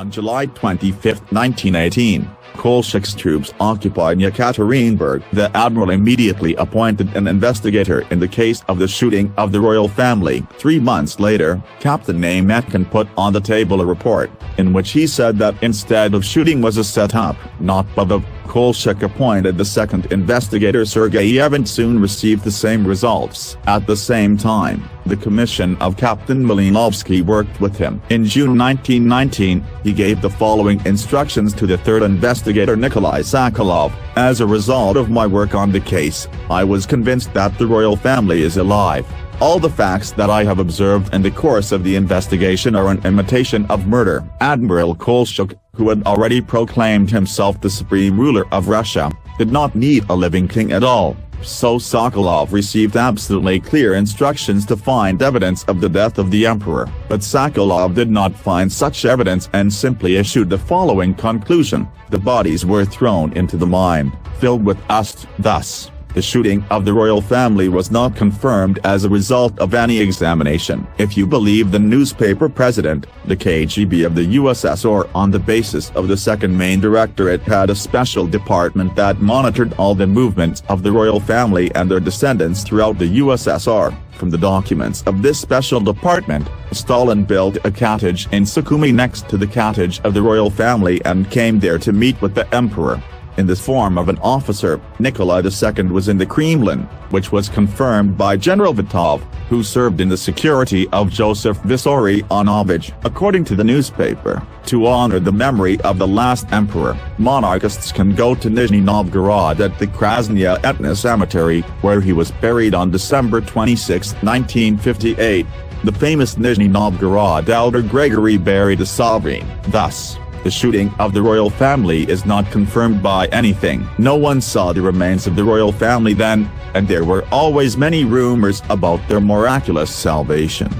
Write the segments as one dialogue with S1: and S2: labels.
S1: On July 25, 1918, Kolchak's troops occupied Yekaterinburg. The admiral immediately appointed an investigator in the case of the shooting of the royal family. 3 months later, Captain Nametkin put on the table a report, in which he said that instead of shooting was a setup, not Bubov. Kolchak appointed the second investigator Sergei Evans soon received the same results. At the same time, the commission of Captain Malinovsky worked with him. In June 1919, he gave the following instructions to the third investigator Nikolai Sokolov: "As a result of my work on the case, I was convinced that the royal family is alive. All the facts that I have observed in the course of the investigation are an imitation of murder." Admiral Kolchak, who had already proclaimed himself the supreme ruler of Russia, did not need a living king at all, so Sokolov received absolutely clear instructions to find evidence of the death of the emperor. But Sokolov did not find such evidence and simply issued the following conclusion: the bodies were thrown into the mine, filled with dust. Thus, the shooting of the royal family was not confirmed as a result of any examination. If you believe the newspaper President, the KGB of the USSR, on the basis of the second main directorate had a special department that monitored all the movements of the royal family and their descendants throughout the USSR. From the documents of this special department, Stalin built a cottage in Sukhumi next to the cottage of the royal family and came there to meet with the emperor. In the form of an officer, Nikolai II was in the Kremlin, which was confirmed by General Vitov, who served in the security of Joseph Vissarionovich. According to the newspaper, to honor the memory of the last emperor, monarchists can go to Nizhny Novgorod at the Krasnaya Etna Cemetery, where he was buried on December 26, 1958. The famous Nizhny Novgorod elder Gregory buried a sovereign. Thus, the shooting of the royal family is not confirmed by anything. No one saw the remains of the royal family then, and there were always many rumors about their miraculous salvation.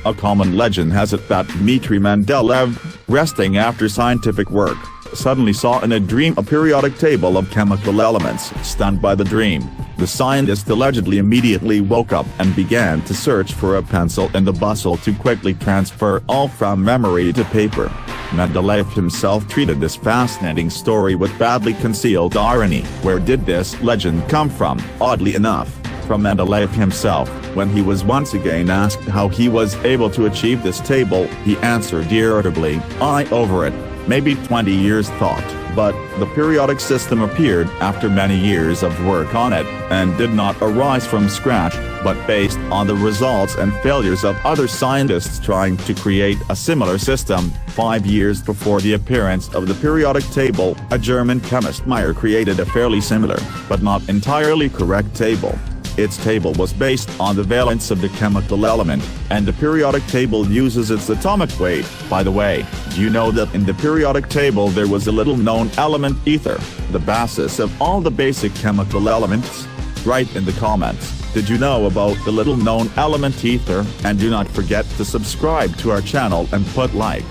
S1: A common legend has it that Dmitry Mendeleev, resting after scientific work, suddenly saw in a dream a periodic table of chemical elements. Stunned by the dream, the scientist allegedly immediately woke up and began to search for a pencil and the bustle to quickly transfer all from memory to paper. Mendeleev himself treated this fascinating story with badly concealed irony. Where did this legend come from? Oddly enough, from Mendeleev himself. When he was once again asked how he was able to achieve this table, he answered irritably, "I over it. Maybe 20 years thought." But the periodic system appeared after many years of work on it, and did not arise from scratch, but based on the results and failures of other scientists trying to create a similar system. 5 years before the appearance of the periodic table, a German chemist Meyer created a fairly similar, but not entirely correct table. Its table was based on the valence of the chemical element, and the periodic table uses its atomic weight. By the way, do you know that in the periodic table there was a little-known element ether, the basis of all the basic chemical elements? Write in the comments, did you know about the little-known element ether? And do not forget to subscribe to our channel and put like.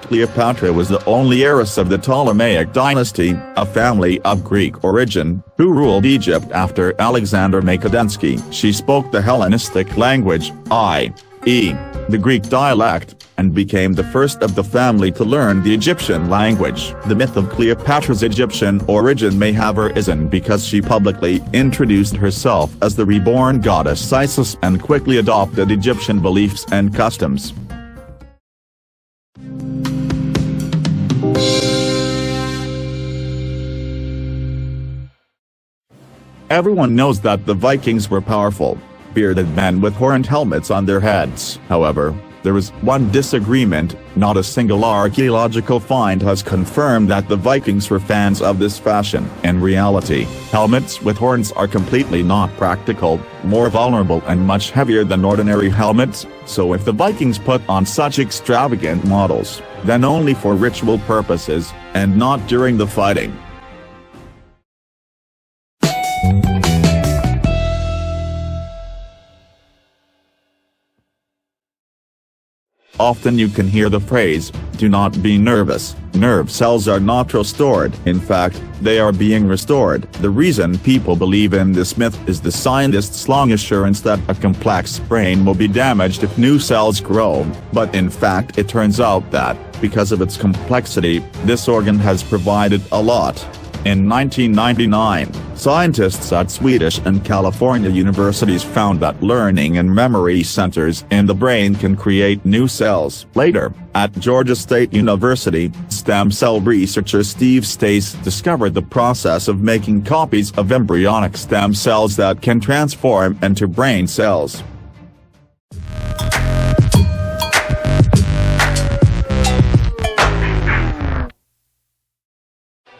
S1: Cleopatra was the only heiress of the Ptolemaic dynasty, a family of Greek origin, who ruled Egypt after Alexander Makedonsky. She spoke the Hellenistic language, i.e., the Greek dialect, and became the first of the family to learn the Egyptian language. The myth of Cleopatra's Egyptian origin may have arisen because she publicly introduced herself as the reborn goddess Isis and quickly adopted Egyptian beliefs and customs. Everyone knows that the Vikings were powerful, bearded men with horned helmets on their heads. However, there is one disagreement. Not a single archaeological find has confirmed that the Vikings were fans of this fashion. In reality, helmets with horns are completely not practical, more vulnerable and much heavier than ordinary helmets, so if the Vikings put on such extravagant models, then only for ritual purposes, and not during the fighting. Often you can hear the phrase, "Do not be nervous, nerve cells are not restored." In fact, they are being restored. The reason people believe in this myth is the scientists' long assurance that a complex brain will be damaged if new cells grow, but in fact it turns out that, because of its complexity, this organ has provided a lot. In 1999, scientists at Swedish and California universities found that learning and memory centers in the brain can create new cells. Later, at Georgia State University, stem cell researcher Steve Stace discovered the process of making copies of embryonic stem cells that can transform into brain cells.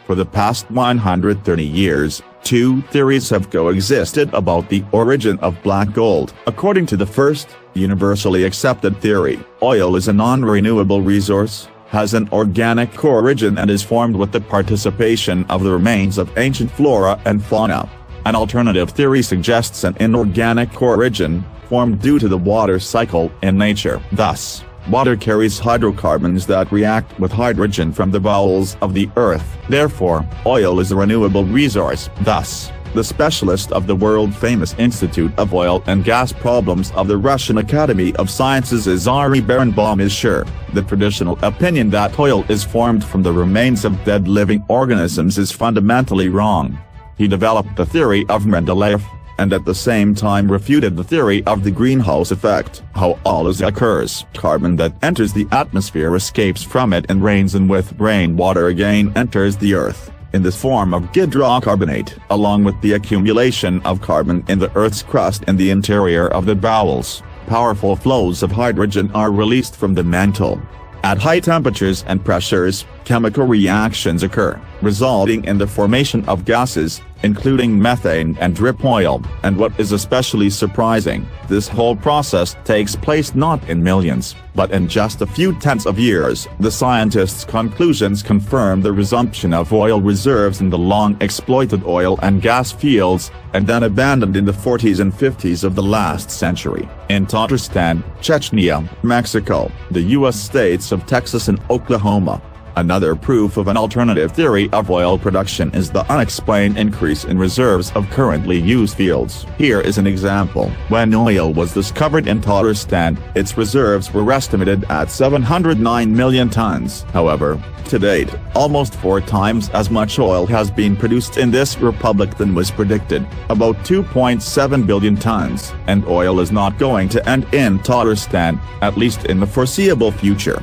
S1: For the past 130 years, two theories have coexisted about the origin of black gold. According to the first, universally accepted theory, oil is a non-renewable resource, has an organic origin and is formed with the participation of the remains of ancient flora and fauna. An alternative theory suggests an inorganic origin, formed due to the water cycle in nature. Thus, water carries hydrocarbons that react with hydrogen from the bowels of the earth. Therefore, oil is a renewable resource. Thus, the specialist of the world-famous Institute of Oil and Gas Problems of the Russian Academy of Sciences Izari Berenbaum is sure. The traditional opinion that oil is formed from the remains of dead living organisms is fundamentally wrong. He developed the theory of Mendeleev, and at the same time refuted the theory of the greenhouse effect. How all this occurs: carbon that enters the atmosphere escapes from it and rains, and with rainwater again enters the earth, in the form of hydrocarbonate, along with the accumulation of carbon in the Earth's crust and the interior of the bowels. Powerful flows of hydrogen are released from the mantle. At high temperatures and pressures, chemical reactions occur, resulting in the formation of gases, including methane and drip oil. And what is especially surprising, this whole process takes place not in millions, but in just a few tens of years. The scientists' conclusions confirm the resumption of oil reserves in the long-exploited oil and gas fields, and then abandoned in the 40s and 50s of the last century. In Tatarstan, Chechnya, Mexico, the U.S. states of Texas and Oklahoma. Another proof of an alternative theory of oil production is the unexplained increase in reserves of currently used fields. Here is an example. When oil was discovered in Tatarstan, its reserves were estimated at 709 million tons. However, to date, almost 4 times as much oil has been produced in this republic than was predicted, about 2.7 billion tons, and oil is not going to end in Tatarstan, at least in the foreseeable future.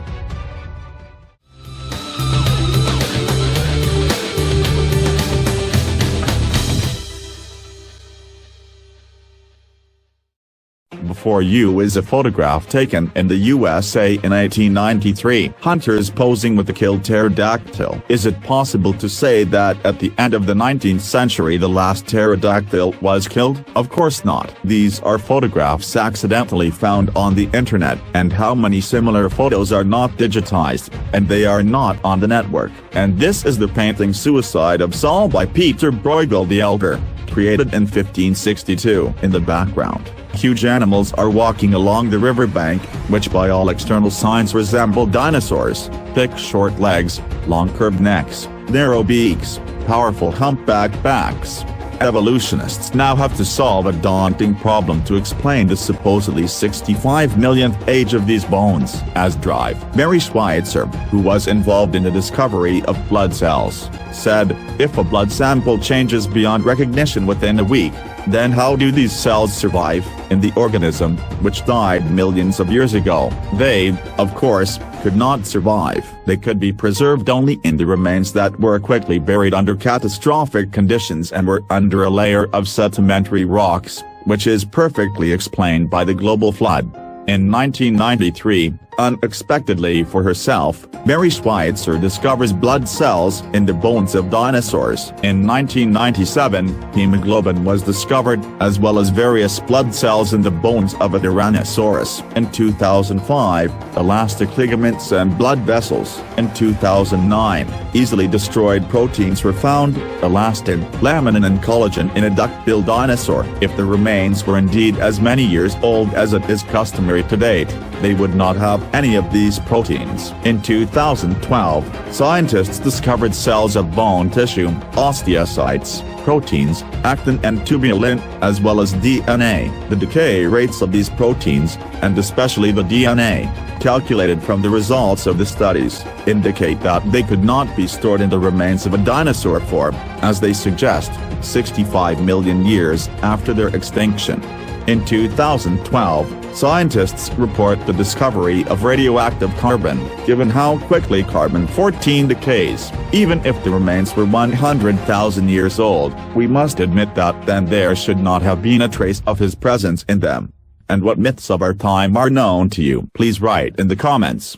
S1: Before you is a photograph taken in the USA in 1893. Hunters posing with the killed pterodactyl. Is it possible to say that at the end of the 19th century the last pterodactyl was killed? Of course not. These are photographs accidentally found on the internet, and how many similar photos are not digitized, and they are not on the network. And this is the painting Suicide of Saul by Peter Bruegel the Elder, created in 1562. In the background, huge animals are walking along the riverbank, which by all external signs resemble dinosaurs: thick short legs, long curved necks, narrow beaks, powerful humpbacked backs. Evolutionists now have to solve a daunting problem to explain the supposedly 65 millionth age of these bones. As Drive, Mary Schweitzer, who was involved in the discovery of blood cells, said, "If a blood sample changes beyond recognition within a week, then how do these cells survive in the organism, which died millions of years ago?" They, of course, could not survive. They could be preserved only in the remains that were quickly buried under catastrophic conditions and were under a layer of sedimentary rocks, which is perfectly explained by the global flood. In 1993, unexpectedly for herself, Mary Schweitzer discovers blood cells in the bones of dinosaurs. In 1997, hemoglobin was discovered, as well as various blood cells in the bones of a Tyrannosaurus. In 2005, elastic ligaments and blood vessels. In 2009, easily destroyed proteins were found, elastin, laminin and collagen, in a duck-billed dinosaur. If the remains were indeed as many years old as it is customary to date, they would not have any of these proteins. In 2012, scientists discovered cells of bone tissue, osteocytes, proteins, actin and tubulin, as well as DNA. The decay rates of these proteins, and especially the DNA, calculated from the results of the studies, indicate that they could not be stored in the remains of a dinosaur for, as they suggest, 65 million years after their extinction. In 2012, scientists report the discovery of radioactive carbon. Given how quickly carbon-14 decays, even if the remains were 100,000 years old, we must admit that then there should not have been a trace of his presence in them. And what myths of our time are known to you? Please write in the comments.